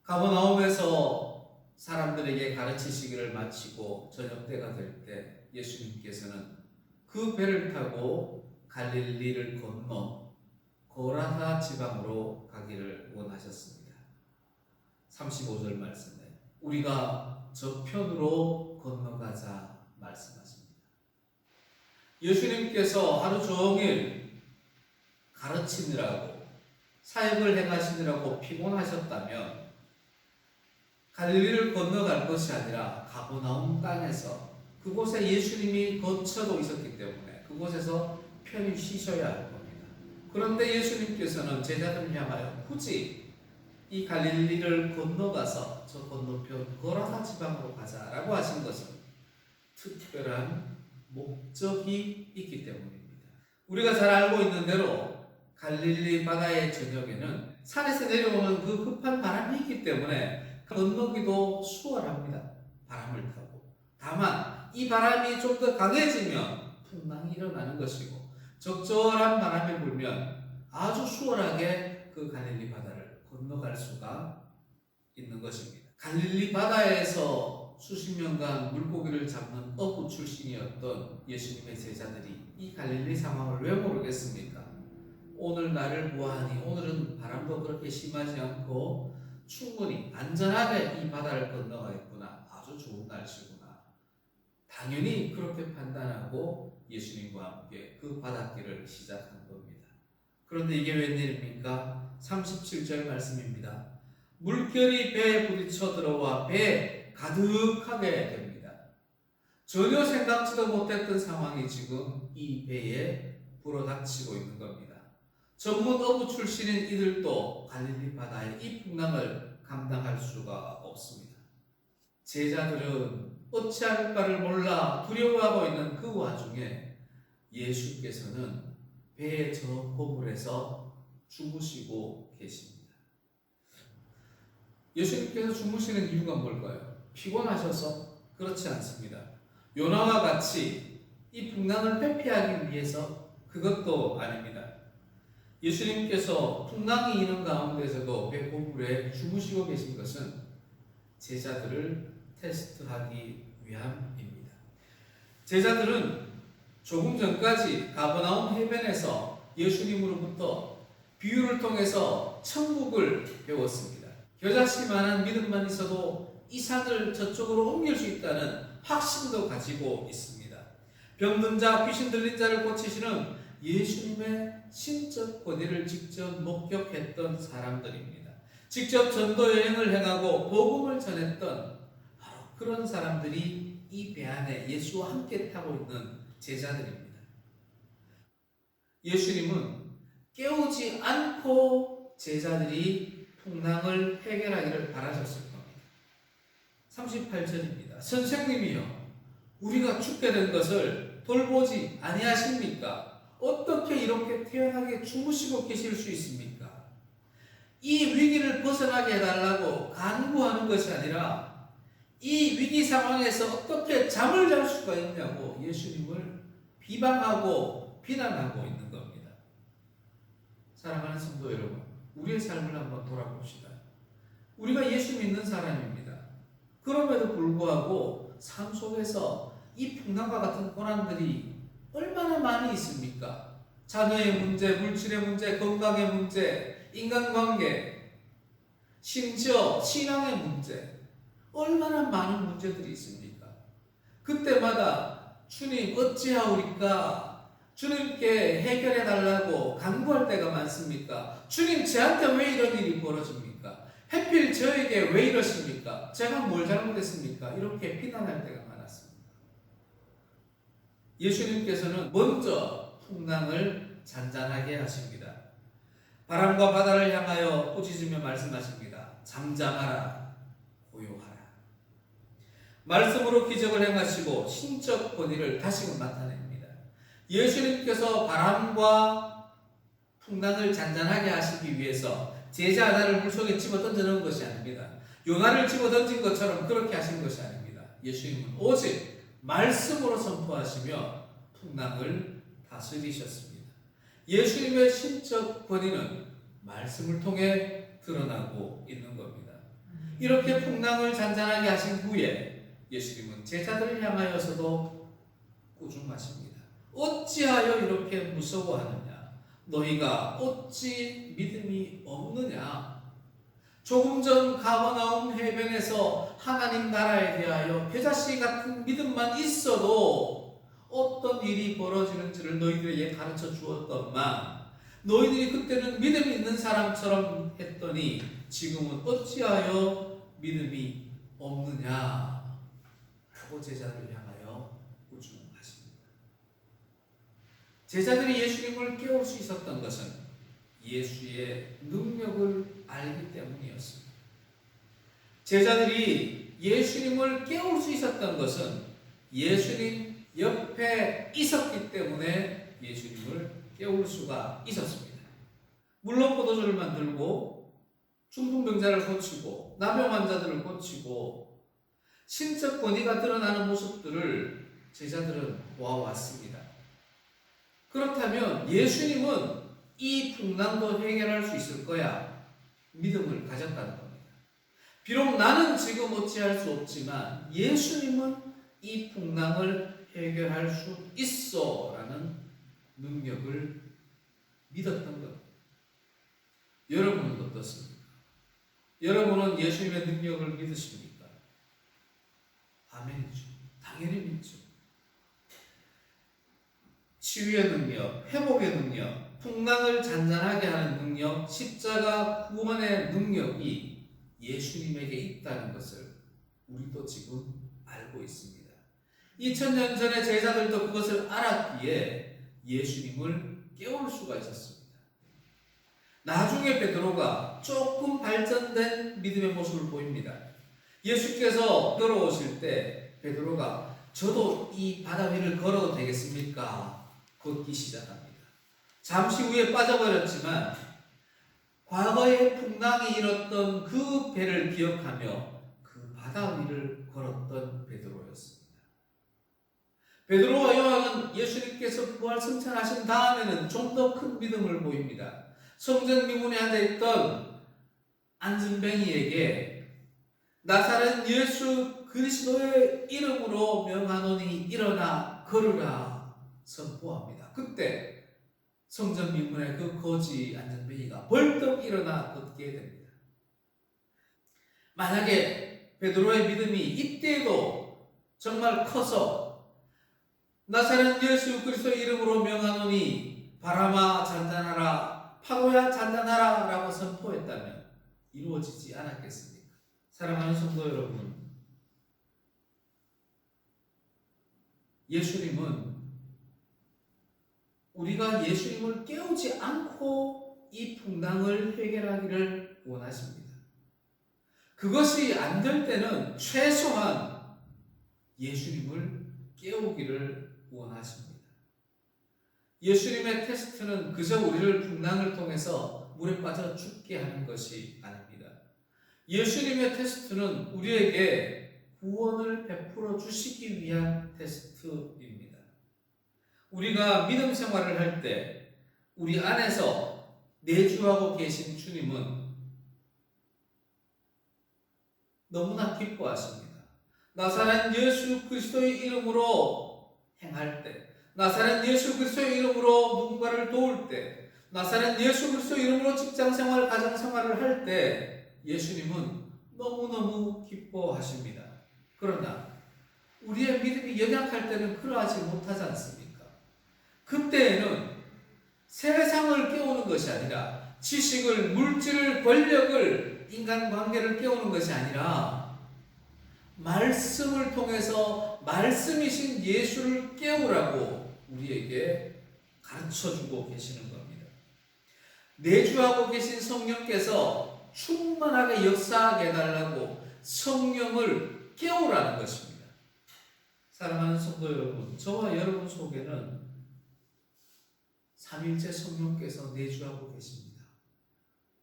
가버나움에서 사람들에게 가르치시기를 마치고 저녁 때가 될 때 예수님께서는 그 배를 타고 갈릴리를 건너 고라사 지방으로 가기를 원하셨습니다. 35절 말씀에 우리가 저편으로 건너가자 말씀하십니다. 예수님께서 하루 종일 가르치느라고 사역을 행하시느라고 피곤하셨다면 갈릴리를 건너갈 것이 아니라 가버나움 땅에서 그곳에 예수님이 거처도 있었기 때문에 그곳에서 편히 쉬셔야 할 겁니다. 그런데 예수님께서는 제자들을 향하여 굳이 이 갈릴리를 건너가서 저 건너편 고라사 지방으로 가자라고 하신 것은 특별한 목적이 있기 때문입니다. 우리가 잘 알고 있는 대로 갈릴리 바다의 저녁에는 산에서 내려오는 그 급한 바람이 있기 때문에 건너기도 수월합니다. 바람을 타고. 다만 이 바람이 좀 더 강해지면 풍랑이 일어나는 것이고 적절한 바람이 불면 아주 수월하게 그 갈릴리 바다를 건너갈 수가 있는 것입니다. 갈릴리 바다에서 수십 년간 물고기를 잡는 어부 출신이었던 예수님의 제자들이 이 갈릴리 상황을 왜 모르겠습니까? 오늘 날을 보아하니 오늘은 바람도 그렇게 심하지 않고 충분히 안전하게 이 바다를 건너가겠구나. 아주 좋은 날씨구나. 당연히 그렇게 판단하고 예수님과 함께 그 바닷길을 시작한 겁니다. 그런데 이게 웬일입니까? 37절 말씀입니다. 물결이 배에 부딪혀 들어와 배에 가득하게 됩니다. 전혀 생각지도 못했던 상황이 지금 이 배에 불어닥치고 있는 겁니다. 전문 어부 출신인 이들도 갈릴리 바다의 이 풍랑을 감당할 수가 없습니다. 제자들은 어찌할까를 몰라 두려워하고 있는 그 와중에 예수께서는 배의 저 고물에서 주무시고 계십니다. 예수님께서 주무시는 이유가 뭘까요? 피곤하셔서? 그렇지 않습니다. 요나와 같이 이 풍랑을 회피하기 위해서? 그것도 아닙니다. 예수님께서 풍랑이 있는 가운데서도 배 고물에 주무시고 계신 것은 제자들을 테스트하기 위함입니다. 제자들은 조금 전까지 가버나움 해변에서 예수님으로부터 비유를 통해서 천국을 배웠습니다. 겨자씨만한 믿음만 있어도 이 산을 저쪽으로 옮길 수 있다는 확신도 가지고 있습니다. 병든 자, 귀신 들린 자를 고치시는 예수님의 신적 권위를 직접 목격했던 사람들입니다. 직접 전도 여행을 행하고 복음을 전했던 바로 그런 사람들이 이 배 안에 예수와 함께 타고 있는 제자들입니다. 예수님은 깨우지 않고 제자들이 풍랑을 해결하기를 바라셨을 겁니다. 38절입니다. 선생님이여, 우리가 죽게 된 것을 돌보지 아니하십니까? 어떻게 이렇게 태연하게 주무시고 계실 수 있습니까? 이 위기를 벗어나게 해달라고 간구하는 것이 아니라 이 위기 상황에서 어떻게 잠을 잘 수가 있냐고 예수님을 비방하고 비난하고 있는 겁니다. 사랑하는 성도 여러분, 우리의 삶을 한번 돌아봅시다. 우리가 예수 믿는 사람입니다. 그럼에도 불구하고 삶 속에서 이 풍랑과 같은 고난들이 얼마나 많이 있습니까? 자녀의 문제, 물질의 문제, 건강의 문제, 인간관계, 심지어 신앙의 문제, 얼마나 많은 문제들이 있습니까? 그때마다 주님 어찌하오리까? 주님께 해결해 달라고 간구할 때가 많습니까? 주님 저한테 왜 이런 일이 벌어집니까? 하필 저에게 왜 이러십니까? 제가 뭘 잘못했습니까? 이렇게 비난할 때가 많았습니다. 예수님께서는 먼저 풍랑을 잔잔하게 하십니다. 바람과 바다를 향하여 꾸짖으며 말씀하십니다. 잠잠하라, 고요하라. 말씀으로 기적을 행하시고 신적 권위를 다시금 나타냅니다. 예수님께서 바람과 풍랑을 잔잔하게 하시기 위해서 제자 하나를 물속에 집어던져 넣은 것이 아닙니다. 요나를 집어던진 것처럼 그렇게 하신 것이 아닙니다. 예수님은 오직 말씀으로 선포하시며 풍랑을 다스리셨습니다. 예수님의 신적 권위는 말씀을 통해 드러나고 있는 겁니다. 이렇게 풍랑을 잔잔하게 하신 후에 예수님은 제자들을 향하여서도 꾸중하십니다. 어찌하여 이렇게 무서워하느냐? 너희가 어찌 믿음이 없느냐? 조금 전 가버나움 해변에서 하나님 나라에 대하여 겨자씨 같은 믿음만 있어도 어떤 일이 벌어지는지를 너희들에게 가르쳐 주었건만 너희들이 그때는 믿음이 있는 사람처럼 했더니 지금은 어찌하여 믿음이 없느냐? 라고 제자들을 향하여 꾸중하십니다. 제자들이 예수님을 깨울 수 있었던 것은 예수의 능력을 알기 때문이었습니다. 제자들이 예수님을 깨울 수 있었던 것은 예수님 옆에 있었기 때문에 예수님을 깨울 수가 있었습니다. 물론 포도주를 만들고 중풍병자를 고치고 나병 환자들을 고치고 신적 권위가 드러나는 모습들을 제자들은 보아왔습니다. 그렇다면 예수님은 이 풍랑도 해결할 수 있을 거야 믿음을 가졌다는 겁니다. 비록 나는 지금 어찌할 수 없지만 예수님은 이 풍랑을 해결할 수 있어 라는 능력을 믿었던 겁니다. 여러분은 어떻습니까? 여러분은 예수님의 능력을 믿으십니까? 아멘이죠. 당연히 믿죠. 치유의 능력, 회복의 능력, 풍랑을 잔잔하게 하는 능력, 십자가 구원의 능력이 예수님에게 있다는 것을 우리도 지금 알고 있습니다. 2000년 전에 제자들도 그것을 알았기에 예수님을 깨울 수가 있었습니다. 나중에 베드로가 조금 발전된 믿음의 모습을 보입니다. 예수께서 걸어오실 때 베드로가 저도 이 바다 위를 걸어도 되겠습니까? 걷기 시작합니다. 잠시 후에 빠져버렸지만 과거에 풍랑이 일었던 그 배를 기억하며 그 바다 위를 걸었던 베드로였습니다. 베드로와 요한은 예수님께서 부활 승천하신 다음에는 좀 더 큰 믿음을 보입니다. 성전 미문에 앉아있던 안진뱅이에게 나사렛 예수 그리스도의 이름으로 명하노니 일어나 걸으라 선포합니다. 그때 성전 미문의 그 거지 안진뱅이가 벌떡 일어나 걷게 됩니다. 만약에 베드로의 믿음이 이때도 정말 커서 나사렛 예수 그리스도의 이름으로 명하노니 바람아 잔잔하라 파도야 잔잔하라 라고 선포했다면 이루어지지 않았겠습니까? 사랑하는 성도 여러분, 예수님은 우리가 예수님을 깨우지 않고 이 풍랑을 해결하기를 원하십니다. 그것이 안 될 때는 최소한 예수님을 깨우기를 원하십니다. 예수님의 테스트는 그저 우리를 풍랑을 통해서 물에 빠져 죽게 하는 것이 아닙니다. 예수님의 테스트는 우리에게 구원을 베풀어 주시기 위한 테스트입니다. 우리가 믿음 생활을 할 때 우리 안에서 내주하고 계신 주님은 너무나 기뻐하십니다. 나사렛 예수 그리스도의 이름으로 행할 때, 나사렛 예수 그리스도의 이름으로 누군가를 도울 때, 나사렛 예수 그리스도의 이름으로 직장생활, 가정생활을 할 때 예수님은 너무너무 기뻐하십니다. 그러나 우리의 믿음이 연약할 때는 그러하지 못하지 않습니까? 그때에는 세상을 깨우는 것이 아니라 지식을, 물질을, 권력을, 인간관계를 깨우는 것이 아니라 말씀을 통해서 말씀이신 예수를 깨우라고 우리에게 가르쳐주고 계시는 겁니다. 내주하고 계신 성령께서 충만하게 역사하게 해달라고 성령을 깨우라는 것입니다. 사랑하는 성도 여러분, 저와 여러분 속에는 삼일째 성령께서 내주하고 계십니다.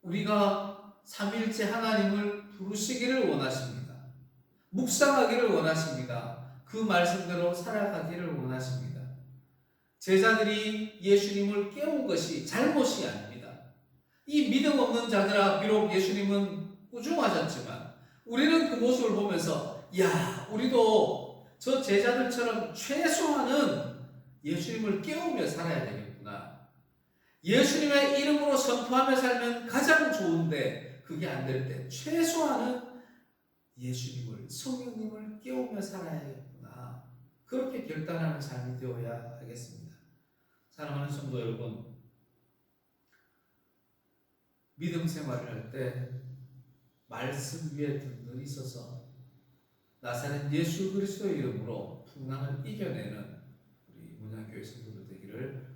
우리가 삼일째 하나님을 부르시기를 원하십니다. 묵상하기를 원하십니다. 그 말씀대로 살아가기를 원하십니다. 제자들이 예수님을 깨운 것이 잘못이 아닙니다. 이 믿음 없는 자들아 비록 예수님은 꾸중하셨지만 우리는 그 모습을 보면서 야, 우리도 저 제자들처럼 최소한은 예수님을 깨우며 살아야 되겠구나. 예수님의 이름으로 선포하며 살면 가장 좋은데 그게 안 될 때 최소한은 예수님을, 성령님을 깨우며 살아야겠구나. 그렇게 결단하는 삶이 되어야 하겠습니다. 사랑하는 성도 여러분, 믿음 생활을 할 때 말씀 위에 든든히 서서 나사렛 예수 그리스도의 이름으로 풍랑을 이겨내는 우리 문양교회 성도들 되기를